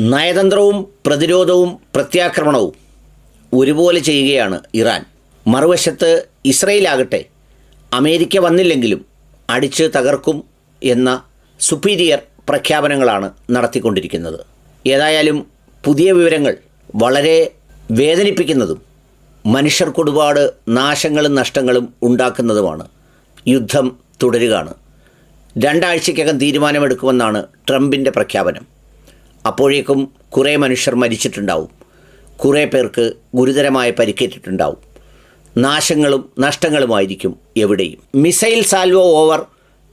നയതന്ത്രവും പ്രതിരോധവും പ്രത്യാക്രമണവും ഒരുപോലെ ചെയ്യുകയാണ് ഇറാൻ. മറുവശത്ത് ഇസ്രയേലാകട്ടെ അമേരിക്ക വന്നില്ലെങ്കിലും അടിച്ച് തകർക്കും എന്ന സുപ്പീരിയർ പ്രഖ്യാപനങ്ങളാണ് നടത്തിക്കൊണ്ടിരിക്കുന്നത്. ഏതായാലും പുതിയ വിവരങ്ങൾ വളരെ വേദനിപ്പിക്കുന്നതും മനുഷ്യർക്കൊരുപാട് നാശങ്ങളും നഷ്ടങ്ങളും ഉണ്ടാക്കുന്നതുമാണ്. യുദ്ധം തുടരുകയാണ്. 2 ആഴ്ചയ്ക്കകം തീരുമാനമെടുക്കുമെന്നാണ് ട്രംപിൻ്റെ പ്രഖ്യാപനം. അപ്പോഴേക്കും കുറേ മനുഷ്യർ മരിച്ചിട്ടുണ്ടാവും, കുറേ പേർക്ക് ഗുരുതരമായ പരിക്കേറ്റിട്ടുണ്ടാവും. നാശങ്ങളും നഷ്ടങ്ങളുമായിരിക്കും എവിടെയും. Missile salvo over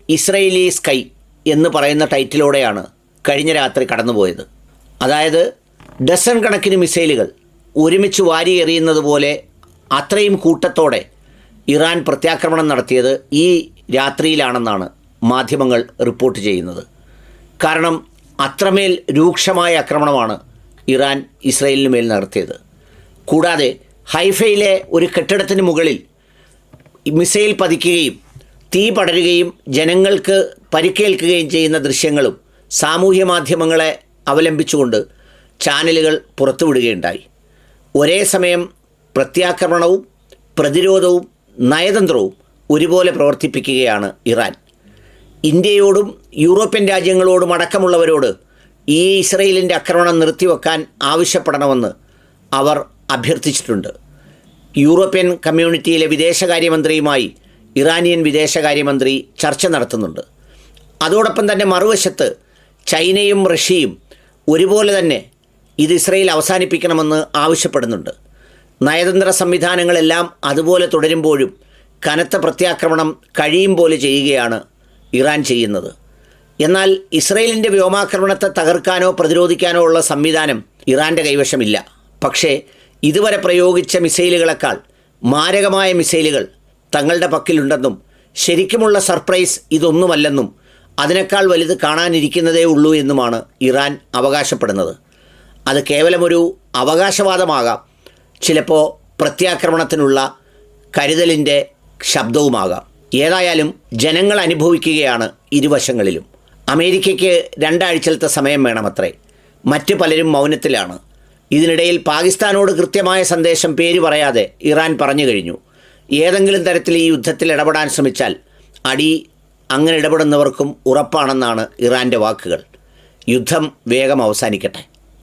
Israeli sky എന്ന് പറയുന്ന ടൈറ്റിലോടെയാണ് കഴിഞ്ഞ രാത്രി കടന്നുപോയത്. അതായത് ഡസൻ കണക്കിന് മിസൈലുകൾ ഒരുമിച്ച് വാരി എറിയുന്നത് പോലെ അത്രയും കൂട്ടത്തോടെ ഇറാൻ പ്രത്യാക്രമണം നടത്തിയത് ഈ രാത്രിയിലാണെന്നാണ് മാധ്യമങ്ങൾ റിപ്പോർട്ട് ചെയ്യുന്നത്. കാരണം അത്രമേൽ രൂക്ഷമായ ആക്രമണമാണ് ഇറാൻ ഇസ്രയേലിന് മേൽ നടത്തിയത്. കൂടാതെ ഹൈഫയിലെ ഒരു കെട്ടിടത്തിന് മുകളിൽ മിസൈൽ പതിക്കുകയും തീ പടരുകയും ജനങ്ങൾക്ക് പരിക്കേൽക്കുകയും ചെയ്യുന്ന ദൃശ്യങ്ങളും സാമൂഹ്യ മാധ്യമങ്ങളെ അവലംബിച്ചുകൊണ്ട് ചാനലുകൾ പുറത്തുവിടുകയുണ്ടായി. ഒരേ സമയം പ്രത്യാക്രമണവും പ്രതിരോധവും നയതന്ത്രവും ഒരുപോലെ പ്രവർത്തിപ്പിക്കുകയാണ് ഇറാൻ. ഇന്ത്യയോടും യൂറോപ്യൻ രാജ്യങ്ങളോടും അടക്കമുള്ളവരോട് ഈ ഇസ്രയേലിൻ്റെ ആക്രമണം നിർത്തിവെക്കാൻ ആവശ്യപ്പെടണമെന്ന് അവർ അഭ്യർത്ഥിച്ചിട്ടുണ്ട്. യൂറോപ്യൻ കമ്മ്യൂണിറ്റിയിലെ വിദേശകാര്യമന്ത്രിയുമായി ഇറാനിയൻ വിദേശകാര്യമന്ത്രി ചർച്ച നടത്തുന്നുണ്ട്. അതോടൊപ്പം തന്നെ മറുവശത്ത് ചൈനയും റഷ്യയും ഒരുപോലെ തന്നെ ഇത് ഇസ്രയേൽ അവസാനിപ്പിക്കണമെന്ന് ആവശ്യപ്പെടുന്നുണ്ട്. നയതന്ത്ര സംവിധാനങ്ങളെല്ലാം അതുപോലെ തുടരുമ്പോഴും കനത്ത പ്രത്യാക്രമണം കഴിയും പോലെ ചെയ്യുകയാണ് ഇറാൻ ചെയ്യുന്നത്. എന്നാൽ ഇസ്രയേലിൻ്റെ വ്യോമാക്രമണത്തെ തകർക്കാനോ പ്രതിരോധിക്കാനോ ഉള്ള സംവിധാനം ഇറാൻ്റെ കൈവശമില്ല. പക്ഷേ ഇതുവരെ പ്രയോഗിച്ച മിസൈലുകളെക്കാൾ മാരകമായ മിസൈലുകൾ തങ്ങളുടെ പക്കലുണ്ടെന്നും ശരിക്കുമുള്ള സർപ്രൈസ് ഇതൊന്നുമല്ലെന്നും അതിനേക്കാൾ വലുത് കാണാനിരിക്കുന്നതേ ഉള്ളൂ എന്നുമാണ് ഇറാൻ അവകാശപ്പെടുന്നത്. അത് കേവലമൊരു അവകാശവാദമാകാം, ചിലപ്പോൾ പ്രത്യാക്രമണത്തിനുള്ള കരുതലിൻ്റെ ശബ്ദവുമാകാം. ഏതായാലും ജനങ്ങൾ അനുഭവിക്കുകയാണ് ഇരുവശങ്ങളിലും. അമേരിക്കയ്ക്ക് 2 ആഴ്ചത്തെ സമയം വേണമത്രേ. മറ്റ് പലരും മൗനത്തിലാണ്. ഇതിനിടയിൽ പാകിസ്ഥാനോട് കൃത്യമായ സന്ദേശം പേര് പറയാതെ ഇറാൻ പറഞ്ഞു കഴിഞ്ഞു. ഏതെങ്കിലും തരത്തിൽ ഈ യുദ്ധത്തിൽ ഇടപെടാൻ ശ്രമിച്ചാൽ അടി അങ്ങനെ ഇടപെടുന്നവർക്കും ഉറപ്പാണെന്നാണ് ഇറാൻ്റെ വാക്കുകൾ. യുദ്ധം വേഗം അവസാനിക്കട്ടെ.